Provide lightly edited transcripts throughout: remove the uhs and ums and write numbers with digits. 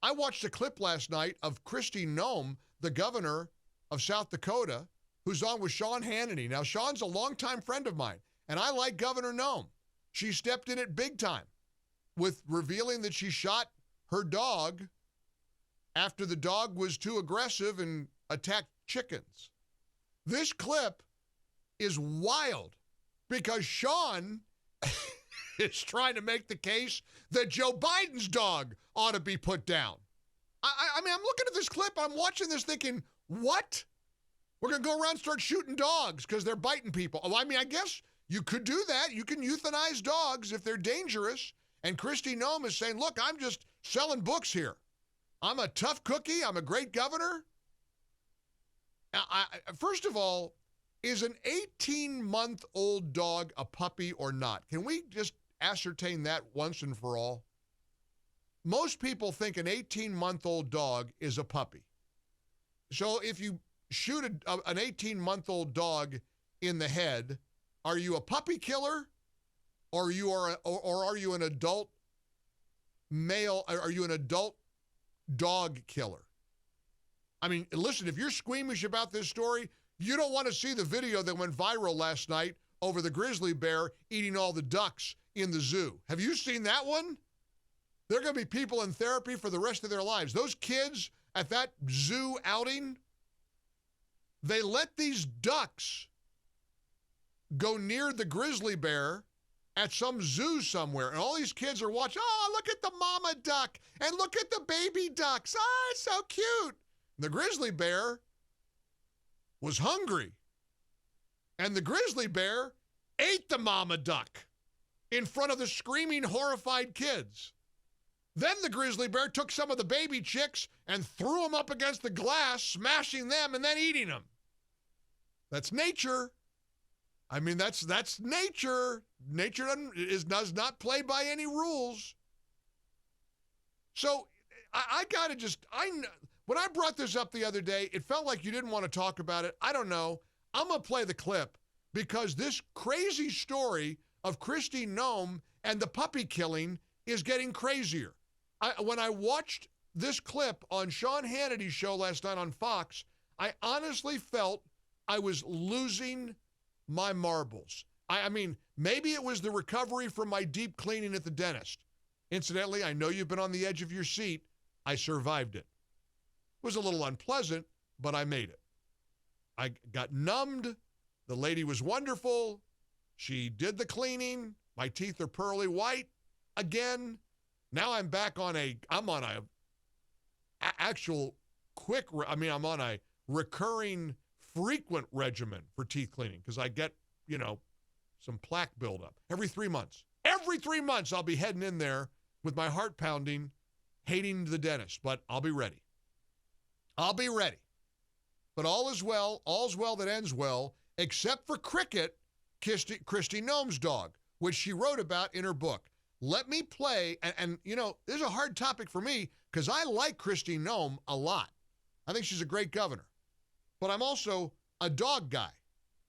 I watched a clip last night of Noem, the governor of South Dakota, who's on with Sean Hannity. Now, Sean's a longtime friend of mine, and I like Governor Noem. She stepped in it big time with revealing that she shot her dog after the dog was too aggressive and attacked chickens. This clip is wild because Sean is trying to make the case that Joe Biden's dog ought to be put down. I mean, I'm looking at this clip. I'm watching this thinking, what? We're going to go around and start shooting dogs because they're biting people. Oh, I mean, I guess you could do that. You can euthanize dogs if they're dangerous. And Noem is saying, look, I'm just selling books here. I'm a tough cookie. I'm a great governor. First of all, is an 18-month-old dog a puppy or not? Can we just ascertain that once and for all? Most people think an 18-month-old dog is a puppy. So if you shoot an 18-month-old dog in the head, are you a puppy killer, or are you an adult male? Are you an adult dog killer? I mean, listen, if you're squeamish about this story, you don't want to see the video that went viral last night over the grizzly bear eating all the ducks in the zoo. Have you seen that one? There are going to be people in therapy for the rest of their lives. Those kids at that zoo outing, they let these ducks go near the grizzly bear at some zoo somewhere, and all these kids are watching. Oh, look at the mama duck, and look at the baby ducks. Oh, it's so cute. The grizzly bear was hungry, and the grizzly bear ate the mama duck in front of the screaming, horrified kids. Then the grizzly bear took some of the baby chicks and threw them up against the glass, smashing them and then eating them. That's nature. I mean, that's nature. Nature does not play by any rules. So when I brought this up the other day, it felt like you didn't want to talk about it. I don't know. I'm going to play the clip because this crazy story of Noem and the puppy killing is getting crazier. When I watched this clip on Sean Hannity's show last night on Fox, I honestly felt I was losing my marbles. I mean, maybe it was the recovery from my deep cleaning at the dentist. Incidentally, I know you've been on the edge of your seat. I survived it. It was a little unpleasant, but I made it. I got numbed. The lady was wonderful. She did the cleaning. My teeth are pearly white again. Now I'm back on I'm on a recurring frequent regimen for teeth cleaning because I get, some plaque buildup every 3 months. Every 3 months I'll be heading in there with my heart pounding, hating the dentist, but I'll be ready. I'll be ready. But all's well that ends well, except for Cricket, Noem's dog, which she wrote about in her book. Let me play, and this is a hard topic for me because I like Noem a lot. I think she's a great governor. But I'm also a dog guy.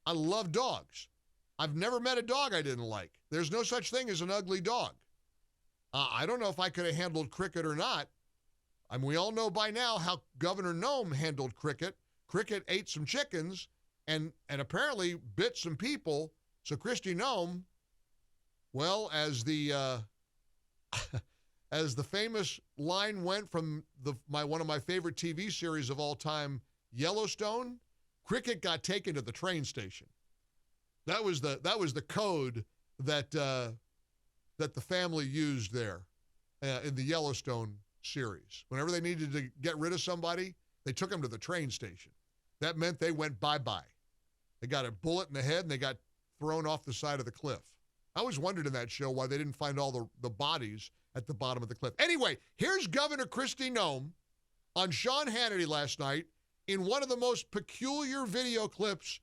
I love dogs. I've never met a dog I didn't like. There's no such thing as an ugly dog. I don't know if I could have handled Cricket or not. I mean, we all know by now how Governor Noem handled Cricket. Cricket ate some chickens and apparently bit some people. So Noem, well, as the famous line went from one of my favorite TV series of all time, Yellowstone, Cricket got taken to the train station. That was the code that the family used there in the Yellowstone series. Whenever they needed to get rid of somebody, they took them to the train station. That meant they went bye-bye. They got a bullet in the head and they got thrown off the side of the cliff. I always wondered in that show why they didn't find all the bodies at the bottom of the cliff. Anyway, here's Governor Noem on Sean Hannity last night in one of the most peculiar video clips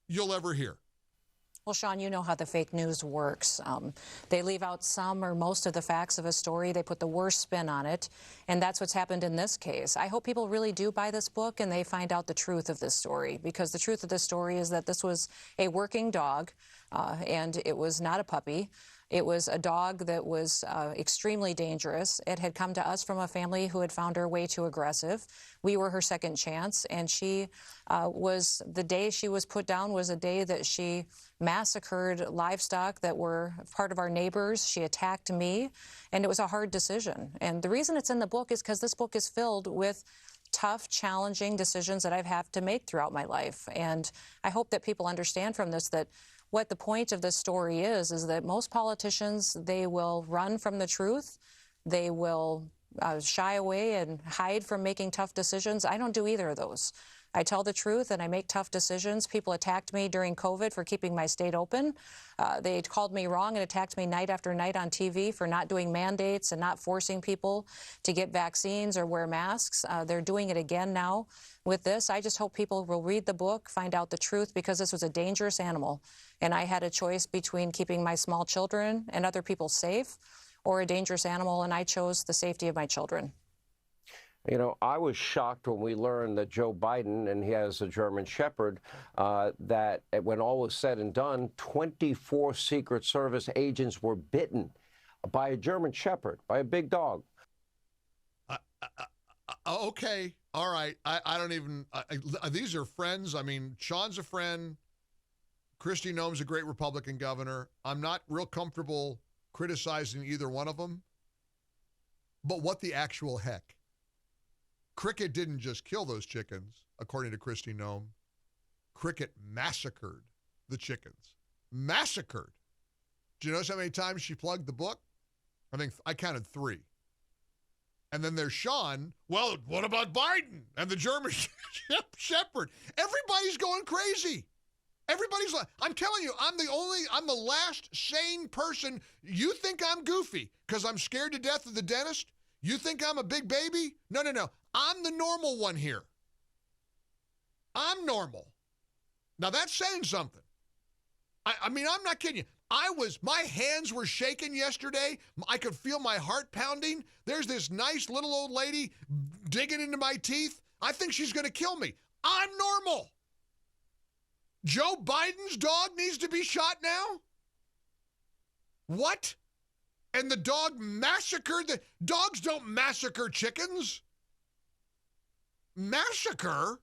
you'll ever hear. Well, Sean, you know how the fake news works. They leave out some or most of the facts of a story. They put the worst spin on it, and that's what's happened in this case. I hope people really do buy this book and they find out the truth of this story, because the truth of this story is that this was a working dog, and it was not a puppy. It was a dog that was extremely dangerous. It had come to us from a family who had found her way too aggressive. We were her second chance, and she the day she was put down was a day that she massacred livestock that were part of our neighbors. She attacked me, and it was a hard decision. And the reason it's in the book is because this book is filled with tough, challenging decisions that I've had to make throughout my life. And I hope that people understand from this that what the point of this story is that most politicians, they will run from the truth. They will shy away and hide from making tough decisions. I don't do either of those. I tell the truth and I make tough decisions. People attacked me during COVID for keeping my state open. They called me wrong and attacked me night after night on TV for not doing mandates and not forcing people to get vaccines or wear masks. They're doing it again now with this. I just hope people will read the book, find out the truth, because this was a dangerous animal. And I had a choice between keeping my small children and other people safe or a dangerous animal, and I chose the safety of my children. You know, I was shocked when we learned that Joe Biden, and he has a German Shepherd, that when all was said and done, 24 Secret Service agents were bitten by a German Shepherd, by a big dog. Okay. All right. I don't even, these are friends. I mean, Sean's a friend. Kristi Noem's a great Republican governor. I'm not real comfortable criticizing either one of them. But what the actual heck? Cricket didn't just kill those chickens, according to Kristi Noem. Cricket massacred the chickens. Massacred. Do you notice how many times she plugged the book? I think I counted 3. And then there's Sean. Well, what about Biden and the German Shepherd? Everybody's going crazy. Everybody's like, I'm telling you, I'm the last sane person. You think I'm goofy because I'm scared to death of the dentist? You think I'm a big baby? No. I'm the normal one here. I'm normal. Now that's saying something. I mean, I'm not kidding you. My hands were shaking yesterday. I could feel my heart pounding. There's this nice little old lady digging into my teeth. I think she's going to kill me. I'm normal. Joe Biden's dog needs to be shot now? What? And the dog massacred dogs don't massacre chickens. Massacre?